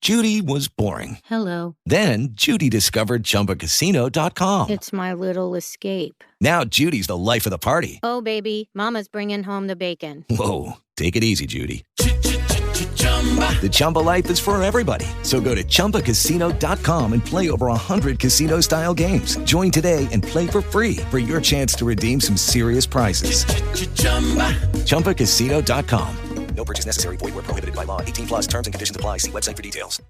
Judy was boring. Hello. Then Judy discovered ChumbaCasino.com. It's my little escape. Now Judy's the life of the party. Oh, baby, mama's bringing home the bacon. Whoa, take it easy, Judy. The Chumba life is for everybody. So go to ChumbaCasino.com and play over 100 casino-style games. Join today and play for free for your chance to redeem some serious prizes. ChumbaCasino.com. No purchase necessary. Void where prohibited by law. 18 plus terms and conditions apply. See website for details.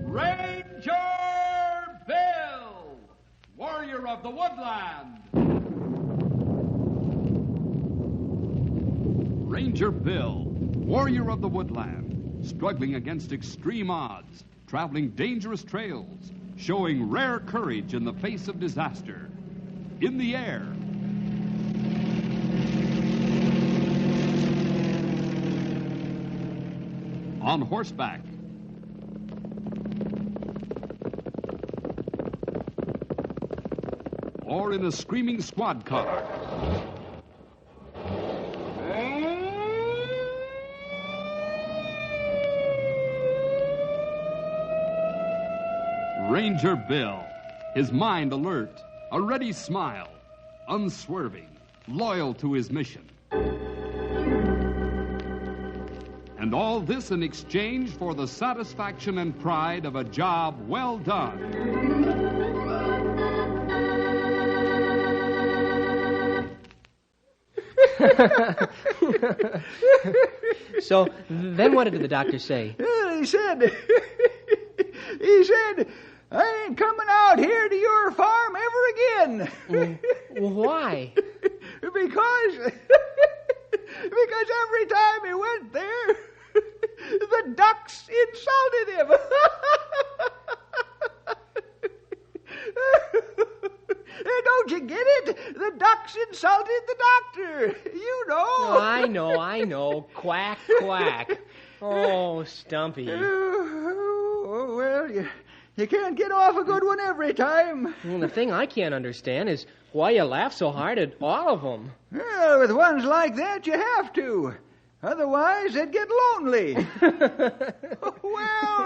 Ranger Bill, warrior of the woodland. Ranger Bill, warrior of the woodland, struggling against extreme odds, traveling dangerous trails, showing rare courage in the face of disaster. In the air, on horseback, or in a screaming squad car. Ranger Bill, his mind alert, a ready smile, unswerving, loyal to his mission. And all this in exchange for the satisfaction and pride of a job well done. So, then what did the doctor say? He said, I ain't coming out here to your farm ever again. Why? Because every time he went there, the ducks insulted him. Don't you get it? The ducks insulted the doctor. You know. Oh, I know. Quack, quack. Oh, Stumpy. Well, you can't get off a good one every time. Well, the thing I can't understand is why you laugh so hard at all of them. Well, with ones like that, you have to. Otherwise, they'd get lonely. Well,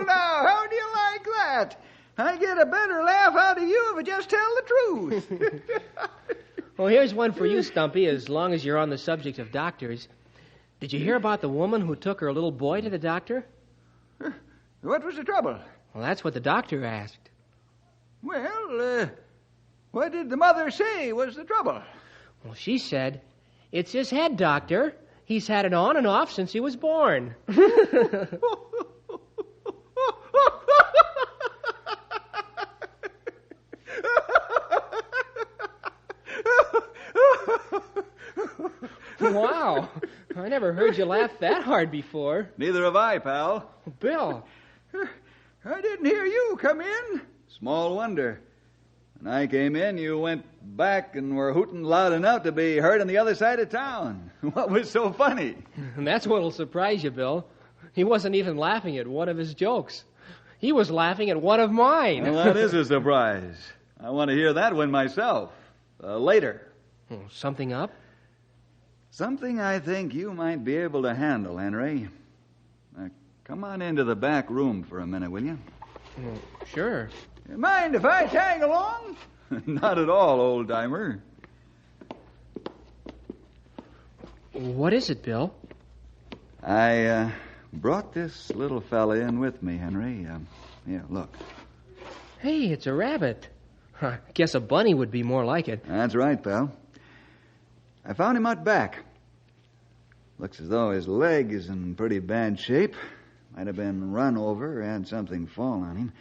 now, how do you like that? I get a better laugh out of you if I just tell the truth. Well, here's one for you, Stumpy, as long as you're on the subject of doctors. Did you hear about the woman who took her little boy to the doctor? What was the trouble? Well, that's what the doctor asked. Well, what did the mother say was the trouble? Well, she said, "It's his head, doctor. He's had it on and off since he was born." Wow. I never heard you laugh that hard before. Neither have I, pal. Bill. I didn't hear you come in. Small wonder. When I came in, you went back and were hooting loud enough to be heard on the other side of town. What was so funny? And that's what'll surprise you, Bill. He wasn't even laughing at one of his jokes. He was laughing at one of mine. Well, that is a surprise. I want to hear that one myself. Later. Something up? Something I think you might be able to handle, Henry. Come on into the back room for a minute, will you? Sure. You mind if I tag along? Not at all, old-timer. What is it, Bill? I brought this little fella in with me, Henry. Here, look. Hey, it's a rabbit. I guess a bunny would be more like it. That's right, pal. I found him out back. Looks as though his leg is in pretty bad shape. Might have been run over or had something fall on him.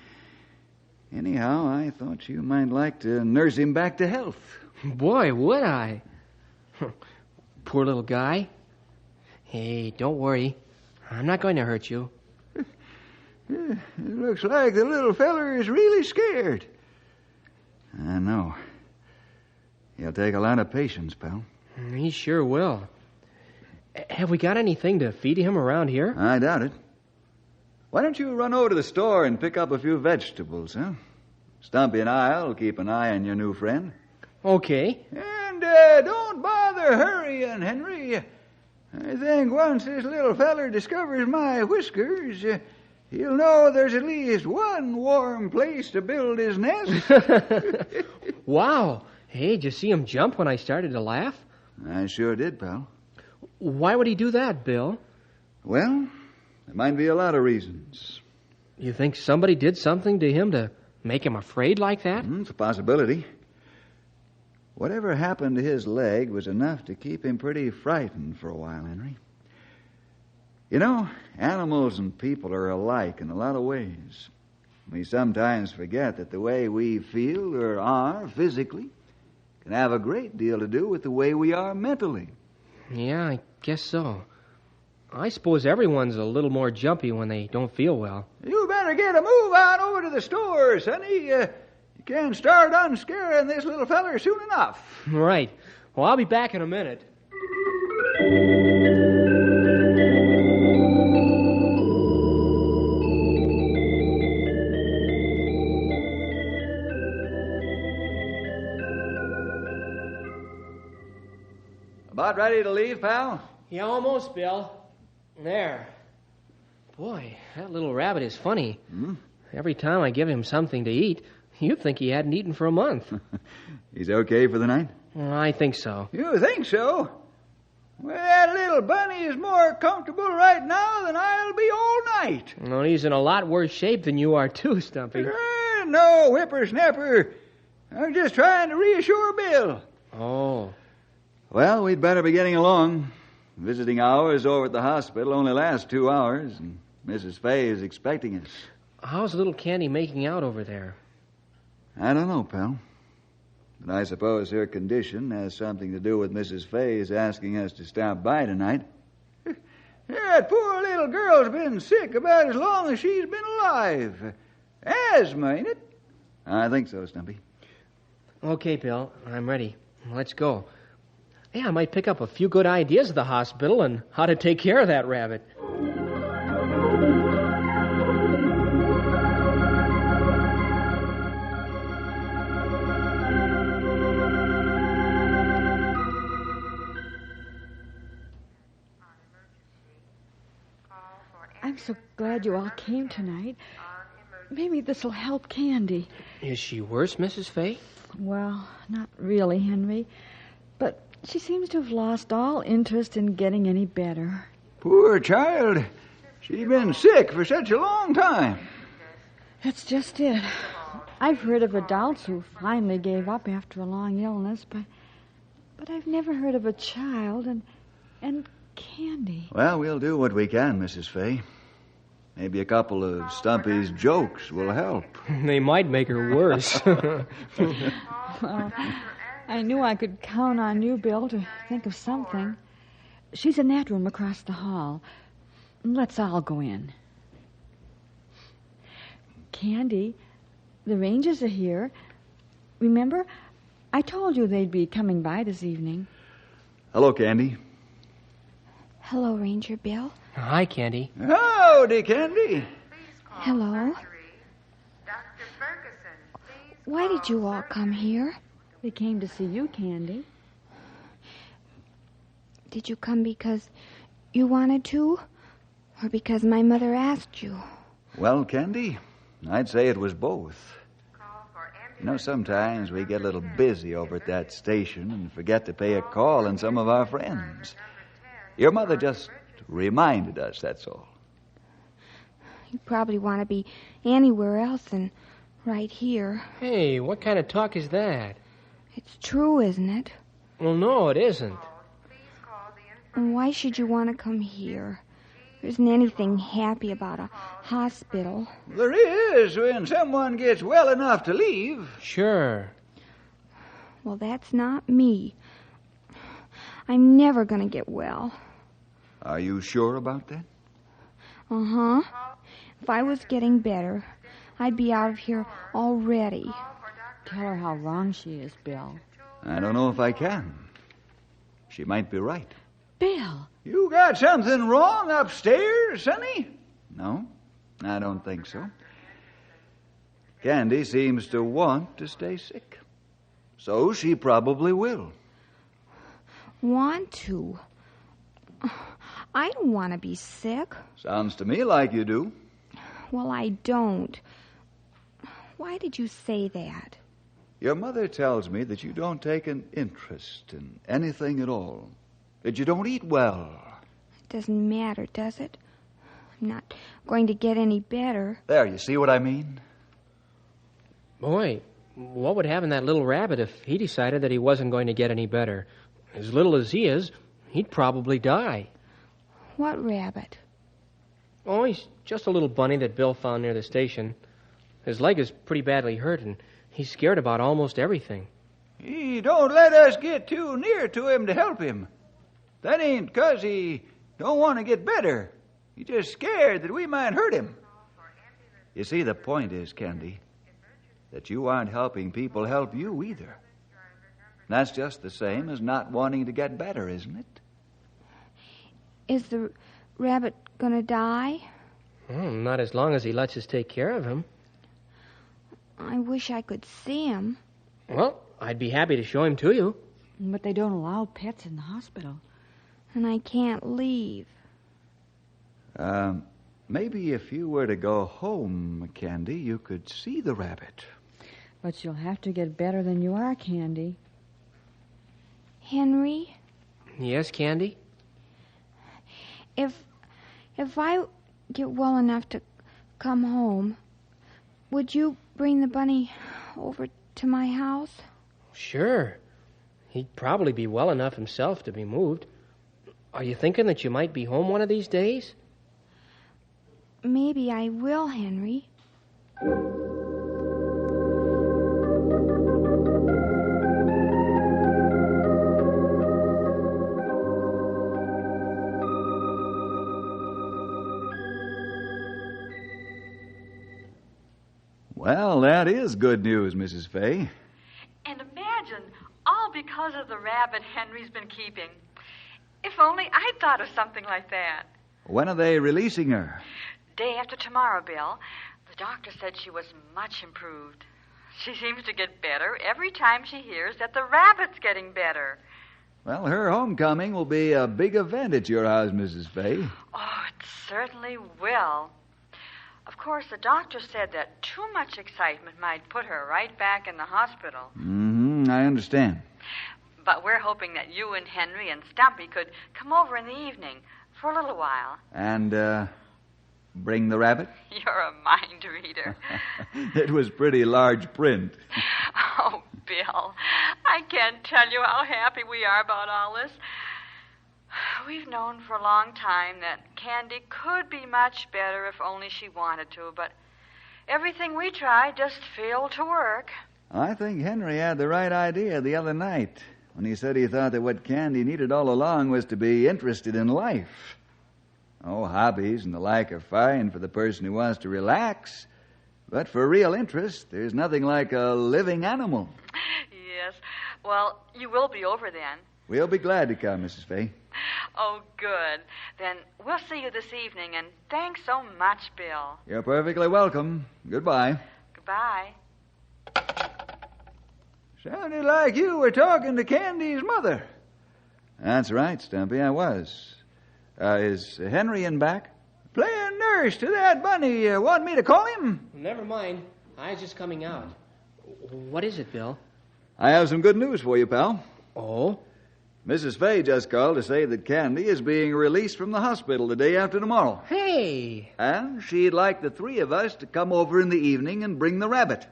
Anyhow, I thought you might like to nurse him back to health. Boy, would I. Poor little guy. Hey, don't worry. I'm not going to hurt you. It looks like the little feller is really scared. I know. He'll take a lot of patience, pal. He sure will. Have we got anything to feed him around here? I doubt it. Why don't you run over to the store and pick up a few vegetables, huh? Stumpy and I'll keep an eye on your new friend. Okay. And don't bother hurrying, Henry. I think once this little feller discovers my whiskers, he'll know there's at least one warm place to build his nest. Wow. Hey, did you see him jump when I started to laugh? I sure did, pal. Why would he do that, Bill? Well, there might be a lot of reasons. You think somebody did something to him to make him afraid like that? It's a possibility. Whatever happened to his leg was enough to keep him pretty frightened for a while, Henry. You know, animals and people are alike in a lot of ways. We sometimes forget that the way we feel or are physically can have a great deal to do with the way we are mentally. Yeah, I guess so. I suppose everyone's a little more jumpy when they don't feel well. You better get a move on over to the store, Sonny. You can start unscaring this little feller soon enough. Right. Well, I'll be back in a minute. About ready to leave, pal? Yeah, almost, Bill. There. Boy, that little rabbit is funny. Every time I give him something to eat, you'd think he hadn't eaten for a month. He's okay for the night? I think so. You think so? Well, that little bunny is more comfortable right now than I'll be all night. Well, he's in a lot worse shape than you are, too, Stumpy. No, whippersnapper. I'm just trying to reassure Bill. Oh. Well, we'd better be getting along. Visiting hours over at the hospital only last 2 hours, and Mrs. Fay is expecting us. How's little Candy making out over there? I don't know, pal. But I suppose her condition has something to do with Mrs. Fay's asking us to stop by tonight. That poor little girl's been sick about as long as she's been alive. Asthma, ain't it? I think so, Stumpy. Okay, Bill, I'm ready. Let's go. Hey, I might pick up a few good ideas at the hospital on how to take care of that rabbit. I'm so glad you all came tonight. Maybe this'll help Candy. Is she worse, Mrs. Fay? Well, not really, Henry. But she seems to have lost all interest in getting any better. Poor child. She's been sick for such a long time. That's just it. I've heard of adults who finally gave up after a long illness, but I've never heard of a child and Candy. Well, we'll do what we can, Mrs. Fay. Maybe a couple of Stumpy's jokes will help. They might make her worse. Well, I knew I could count on you, Bill, to think of something. She's in that room across the hall. Let's all go in. Candy, the Rangers are here. Remember, I told you they'd be coming by this evening. Hello, Candy. Hello, Ranger Bill. Hi, Candy. Howdy, Candy. Hello. Why did you all come here? They came to see you, Candy. Did you come because you wanted to? Or because my mother asked you? Well, Candy, I'd say it was both. You know, sometimes we get a little busy over at that station and forget to pay a call on some of our friends. Your mother just reminded us, that's all. You probably want to be anywhere else than right here. Hey, what kind of talk is that? It's true, isn't it? Well, no, it isn't. And why should you want to come here? There isn't anything happy about a hospital. There is when someone gets well enough to leave. Sure. Well, that's not me. I'm never going to get well. Are you sure about that? Uh-huh. If I was getting better, I'd be out of here already. Tell her how wrong she is, Bill. I don't know if I can. She might be right. Bill! You got something wrong upstairs, Sonny? No, I don't think so. Candy seems to want to stay sick. So she probably will. want to. I don't want to be sick. Sounds to me like you do. Well, I don't. Why did you say that? Your mother tells me that you don't take an interest in anything at all. That you don't eat well. It doesn't matter, does it? I'm not going to get any better. There, you see what I mean? Boy, what would happen to that little rabbit if he decided that he wasn't going to get any better? As little as he is, he'd probably die. What rabbit? Oh, he's just a little bunny that Bill found near the station. His leg is pretty badly hurt, and he's scared about almost everything. Don't let us get too near to him to help him. That ain't 'cause he don't want to get better. He's just scared that we might hurt him. You see, the point is, Candy, that you aren't helping people help you either. That's just the same as not wanting to get better, isn't it? Is the rabbit going to die? Not as long as he lets us take care of him. I wish I could see him. Well, I'd be happy to show him to you. But they don't allow pets in the hospital. And I can't leave. Maybe if you were to go home, Candy, you could see the rabbit. But you'll have to get better than you are, Candy. Henry? Yes, Candy? If I get well enough to come home, would you bring the bunny over to my house? Sure. He'd probably be well enough himself to be moved. Are you thinking that you might be home one of these days? Maybe I will, Henry. Well, that is good news, Mrs. Fay. And imagine, all because of the rabbit Henry's been keeping. If only I'd thought of something like that. When are they releasing her? Day after tomorrow, Bill. The doctor said she was much improved. She seems to get better every time she hears that the rabbit's getting better. Well, her homecoming will be a big event at your house, Mrs. Fay. Oh, it certainly will. Of course, the doctor said that too much excitement might put her right back in the hospital. I understand. But we're hoping that you and Henry and Stumpy could come over in the evening for a little while. And, bring the rabbit? You're a mind reader. It was pretty large print. Oh, Bill, I can't tell you how happy we are about all this. We've known for a long time that Candy could be much better if only she wanted to, but everything we tried just failed to work. I think Henry had the right idea the other night when he said he thought that what Candy needed all along was to be interested in life. Oh, hobbies and the like are fine for the person who wants to relax, but for real interest, there's nothing like a living animal. Yes. Well, you will be over then. We'll be glad to come, Mrs. Fay. Oh, good. Then we'll see you this evening, and thanks so much, Bill. You're perfectly welcome. Goodbye. Goodbye. Sounded like you were talking to Candy's mother. That's right, Stumpy, I was. Is Henry in back? Playing nurse to that bunny. Want me to call him? Never mind. I was just coming out. What is it, Bill? I have some good news for you, pal. Oh? Mrs. Fay just called to say that Candy is being released from the hospital the day after tomorrow. Hey! And she'd like the three of us to come over in the evening and bring the rabbit.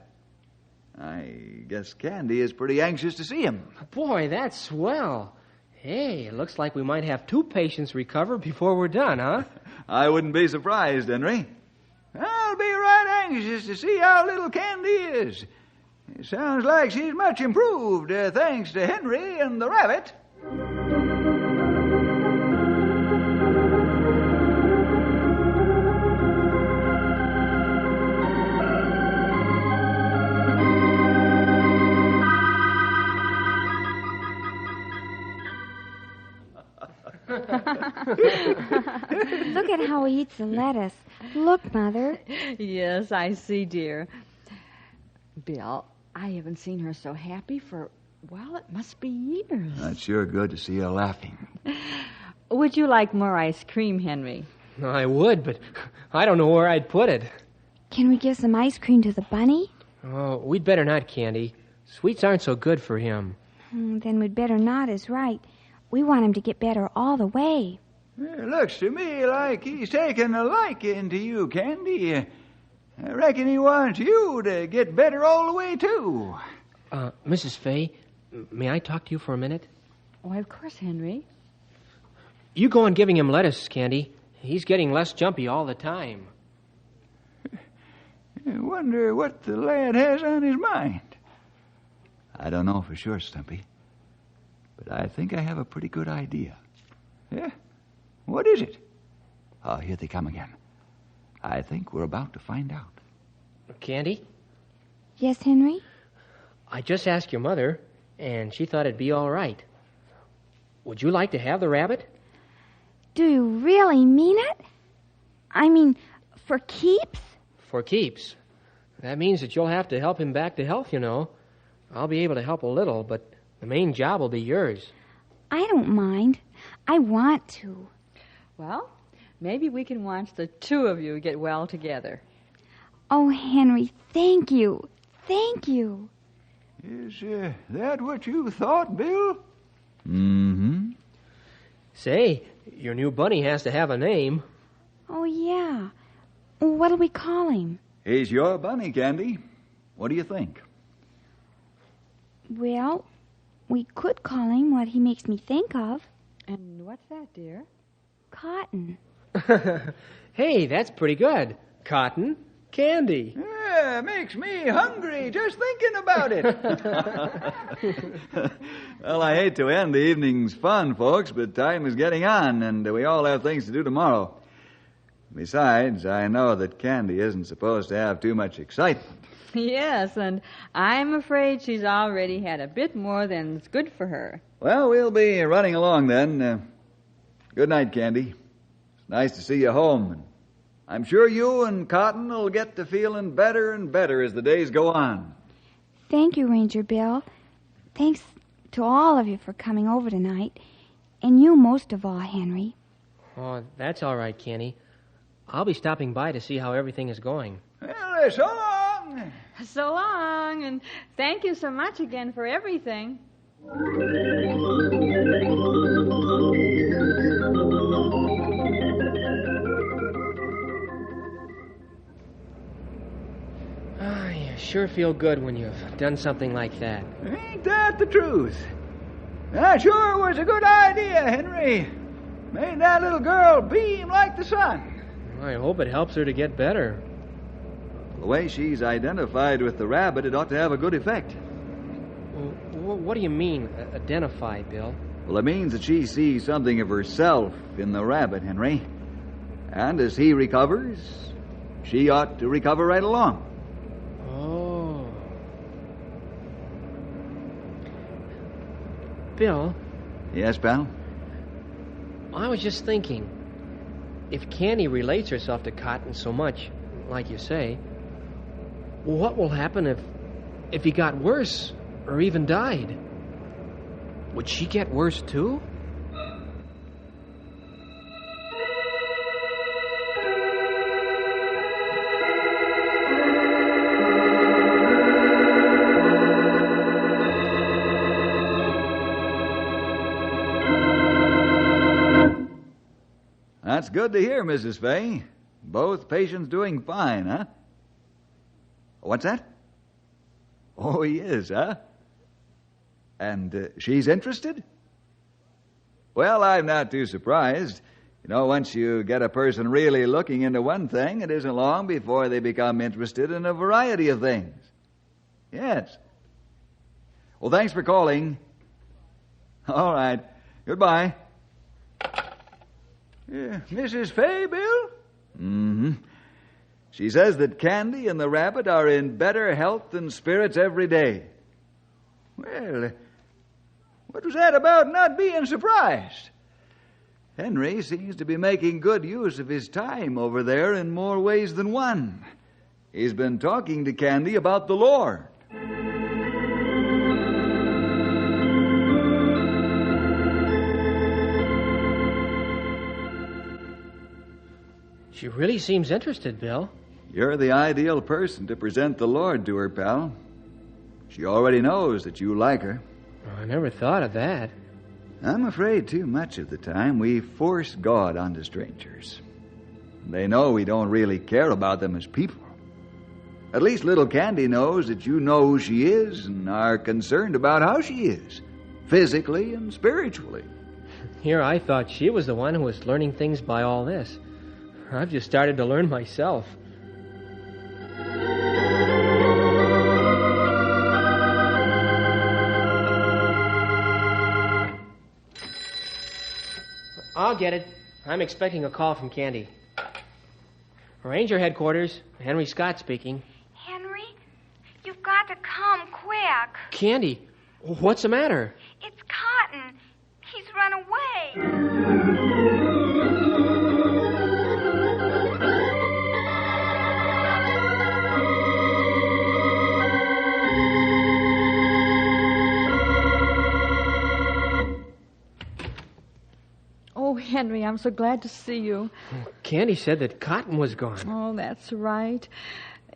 I guess Candy is pretty anxious to see him. Boy, that's swell. Hey, it looks like we might have 2 patients recover before we're done, huh? I wouldn't be surprised, Henry. I'll be right anxious to see how little Candy is. It sounds like she's much improved, thanks to Henry and the rabbit. Look at how he eats the lettuce. Look, Mother. Yes, I see, dear. Bill, I haven't seen her so happy for Well, it must be years. That's sure good to see you laughing. Would you like more ice cream, Henry? I would, but I don't know where I'd put it. Can we give some ice cream to the bunny? Oh, we'd better not, Candy. Sweets aren't so good for him. Then we'd better not is right. We want him to get better all the way. It looks to me like he's taking a liking to you, Candy. I reckon he wants you to get better all the way, too. Mrs. Fay, may I talk to you for a minute? Why, of course, Henry. You go on giving him lettuce, Candy. He's getting less jumpy all the time. I wonder what the lad has on his mind. I don't know for sure, Stumpy, but I think I have a pretty good idea. Yeah? What is it? Oh, here they come again. I think we're about to find out. Candy? Yes, Henry? I just asked your mother, and she thought it'd be all right. Would you like to have the rabbit? Do you really mean it? I mean, for keeps? For keeps. That means that you'll have to help him back to health, you know. I'll be able to help a little, but the main job will be yours. I don't mind. I want to. Well, maybe we can watch the two of you get well together. Oh, Henry, thank you. Thank you. Is that what you thought, Bill? Mm-hmm. Say, your new bunny has to have a name. Oh, yeah. What'll we call him? He's your bunny, Candy. What do you think? Well, we could call him what he makes me think of. And what's that, dear? Cotton. Hey, that's pretty good. Cotton Candy. Yeah, makes me hungry just thinking about it. Well, I hate to end the evening's fun, folks, but time is getting on, and we all have things to do tomorrow. Besides, I know that Candy isn't supposed to have too much excitement. Yes, and I'm afraid she's already had a bit more than's good for her. Well, we'll be running along then. Good night, Candy. It's nice to see you home. And I'm sure you and Cotton will get to feeling better and better as the days go on. Thank you, Ranger Bill. Thanks to all of you for coming over tonight. And you most of all, Henry. Oh, that's all right, Candy. I'll be stopping by to see how everything is going. Well, so long. So long, and thank you so much again for everything. You sure feel good when you've done something like that. Ain't that the truth? That sure was a good idea, Henry. Made that little girl beam like the sun. I hope it helps her to get better. The way she's identified with the rabbit, it ought to have a good effect. What do you mean, identify, Bill? Well, it means that she sees something of herself in the rabbit, Henry. And as he recovers, she ought to recover right along. Oh. Bill? Yes, pal? I was just thinking, if Candy relates herself to Cotton so much, like you say, what will happen if he got worse or even died? Would she get worse too? That's good to hear, Mrs. Fay. Both patients doing fine, huh? What's that? Oh, he is, huh? And she's interested? Well, I'm not too surprised. You know, once you get a person really looking into one thing, it isn't long before they become interested in a variety of things. Yes. Well, thanks for calling. All right. Goodbye. Mrs. Fay, Bill? Mm-hmm. She says that Candy and the rabbit are in better health and spirits every day. Well, what was that about not being surprised? Henry seems to be making good use of his time over there in more ways than one. He's been talking to Candy about the Lord. She really seems interested, Bill. You're the ideal person to present the Lord to her, pal. She already knows that you like her. I never thought of that. I'm afraid too much of the time we force God onto strangers. They know we don't really care about them as people. At least little Candy knows that you know who she is and are concerned about how she is, physically and spiritually. Here I thought she was the one who was learning things by all this. I've just started to learn myself. I'll get it. I'm expecting a call from Candy. Ranger headquarters. Henry Scott speaking. Henry, you've got to come quick. Candy, what's the matter? It's Cotton. He's run away. Oh, Henry, I'm so glad to see you. Candy said that Cotton was gone. Oh, that's right.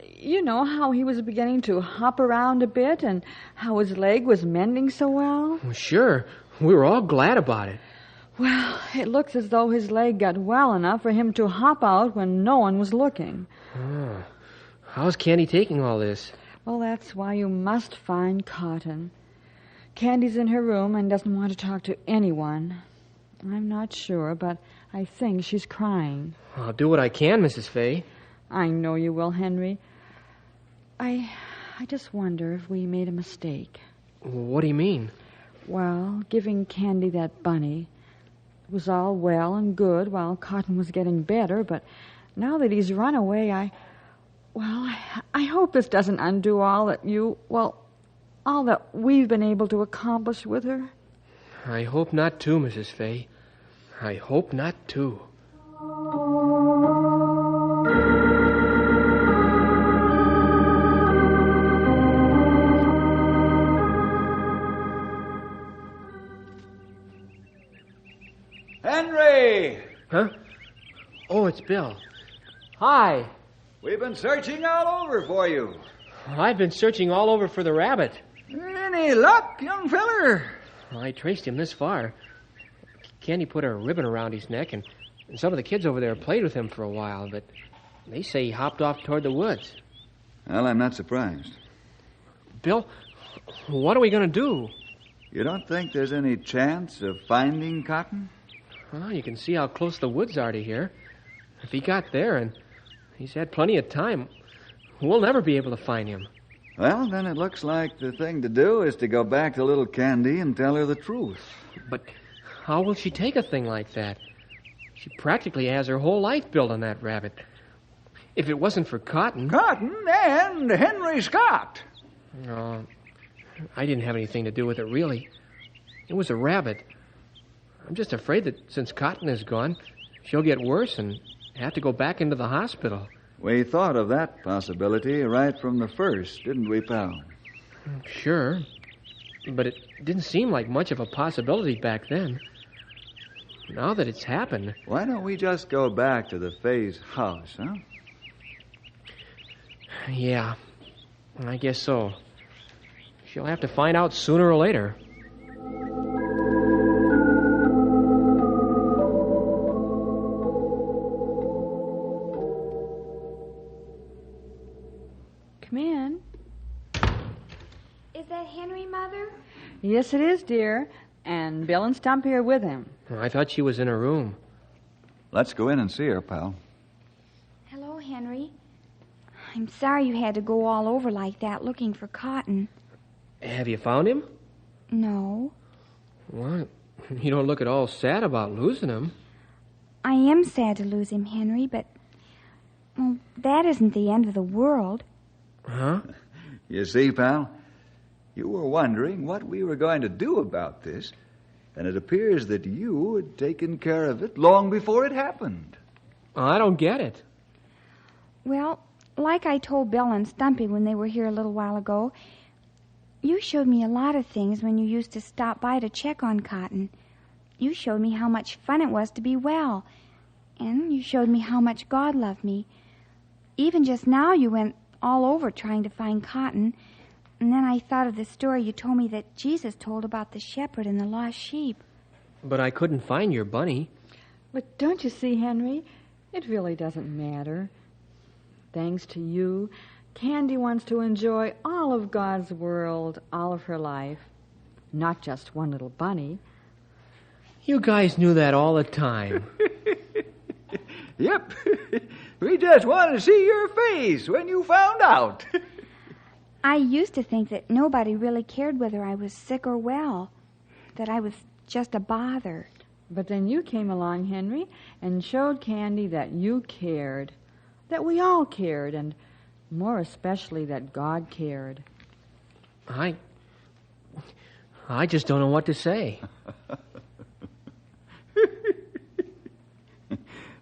You know how he was beginning to hop around a bit and how his leg was mending so well? Well, sure. We were all glad about it. Well, it looks as though his leg got well enough for him to hop out when no one was looking. Oh. How's Candy taking all this? Well, that's why you must find Cotton. Candy's in her room and doesn't want to talk to anyone. I'm not sure, but I think she's crying. I'll do what I can, Mrs. Fay. I know you will, Henry. I just wonder if we made a mistake. What do you mean? Well, giving Candy that bunny was all well and good while Cotton was getting better, but now that he's run away, I hope this doesn't undo all that we've been able to accomplish with her. I hope not too, Mrs. Fay. I hope not too. Henry! Huh? Oh, it's Bill. Hi. We've been searching all over for you. I've been searching all over for the rabbit. Any luck, young feller? I traced him this far. Candy put a ribbon around his neck, and some of the kids over there played with him for a while, but they say he hopped off toward the woods. Well, I'm not surprised. Bill, what are we going to do? You don't think there's any chance of finding Cotton? Well, you can see how close the woods are to here. If he got there, and he's had plenty of time, we'll never be able to find him. Well, then it looks like the thing to do is to go back to little Candy and tell her the truth. But how will she take a thing like that? She practically has her whole life built on that rabbit. If it wasn't for Cotton... Cotton and Henry Scott. No, I didn't have anything to do with it, really. It was a rabbit. I'm just afraid that since Cotton is gone, she'll get worse and have to go back into the hospital. We thought of that possibility right from the first, didn't we, pal? Sure. But it didn't seem like much of a possibility back then. Now that it's happened... Why don't we just go back to the Faye's house, huh? Yeah, I guess so. She'll have to find out sooner or later. Come in. Is that Henry, Mother? Yes, it is, dear. And Bill and Stump here with him. I thought she was in her room. Let's go in and see her, pal. Hello, Henry. I'm sorry you had to go all over like that looking for Cotton. Have you found him? No. Well, you don't look at all sad about losing him. I am sad to lose him, Henry, but... Well, that isn't the end of the world. Huh? You see, pal, you were wondering what we were going to do about this, and it appears that you had taken care of it long before it happened. I don't get it. Well, like I told Bill and Stumpy when they were here a little while ago, you showed me a lot of things when you used to stop by to check on Cotton. You showed me how much fun it was to be well. And you showed me how much God loved me. Even just now you went all over trying to find Cotton. And then I thought of the story you told me that Jesus told about the shepherd and the lost sheep. But I couldn't find your bunny. But don't you see, Henry? It really doesn't matter. Thanks to you, Candy wants to enjoy all of God's world, all of her life. Not just one little bunny. You guys knew that all the time. Yep. We just wanted to see your face when you found out. I used to think that nobody really cared whether I was sick or well, that I was just a bother. But then you came along, Henry, and showed Candy that you cared, that we all cared, and more especially that God cared. I just don't know what to say.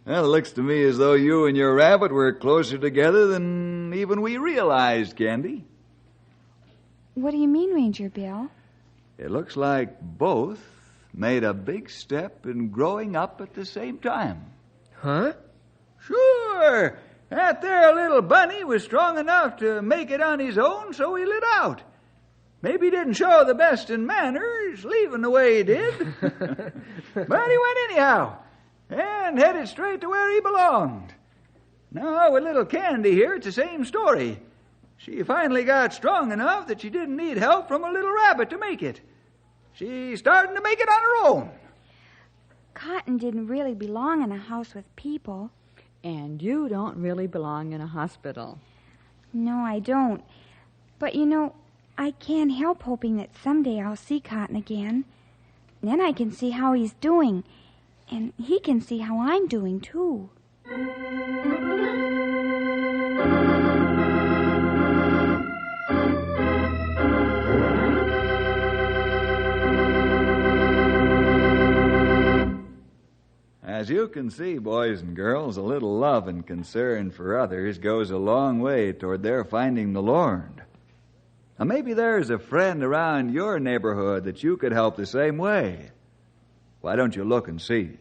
Well, it looks to me as though you and your rabbit were closer together than even we realized, Candy. What do you mean, Ranger Bill? It looks like both made a big step in growing up at the same time. Huh? Sure. That there little bunny was strong enough to make it on his own, so he lit out. Maybe he didn't show the best in manners, leaving the way he did. But he went anyhow, and headed straight to where he belonged. Now, with little Candy here, it's the same story. She finally got strong enough that she didn't need help from a little rabbit to make it. She's starting to make it on her own. Cotton didn't really belong in a house with people. And you don't really belong in a hospital. No, I don't. But, you know, I can't help hoping that someday I'll see Cotton again. Then I can see how he's doing. And he can see how I'm doing, too. As you can see, boys and girls, a little love and concern for others goes a long way toward their finding the Lord. Now, maybe there's a friend around your neighborhood that you could help the same way. Why don't you look and see?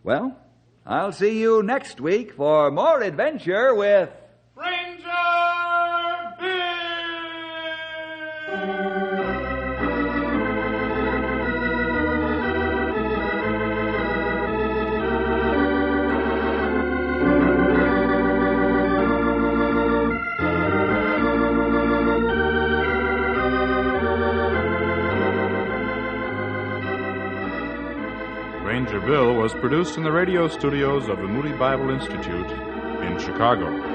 Well, I'll see you next week for more adventure with Ranger Bill! Ranger Bill was produced in the radio studios of the Moody Bible Institute in Chicago.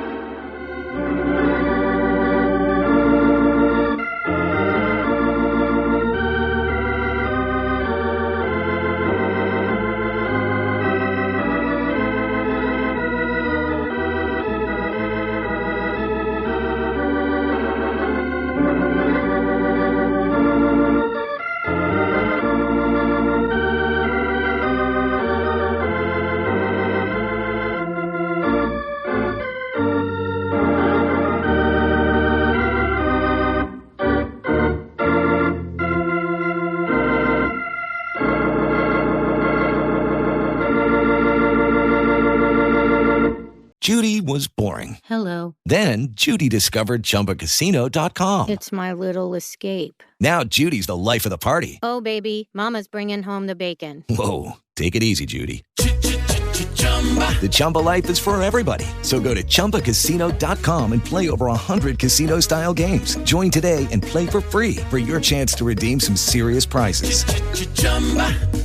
Judy was boring. Hello. Then Judy discovered ChumbaCasino.com. It's my little escape. Now Judy's the life of the party. Oh, baby, mama's bringing home the bacon. Whoa, take it easy, Judy. The Chumba life is for everybody. So go to ChumbaCasino.com and play over 100 casino-style games. Join today and play for free for your chance to redeem some serious prizes.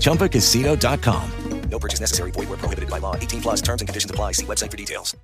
ChumbaCasino.com. No purchase necessary. Void where prohibited by law. 18+ terms and conditions apply. See website for details.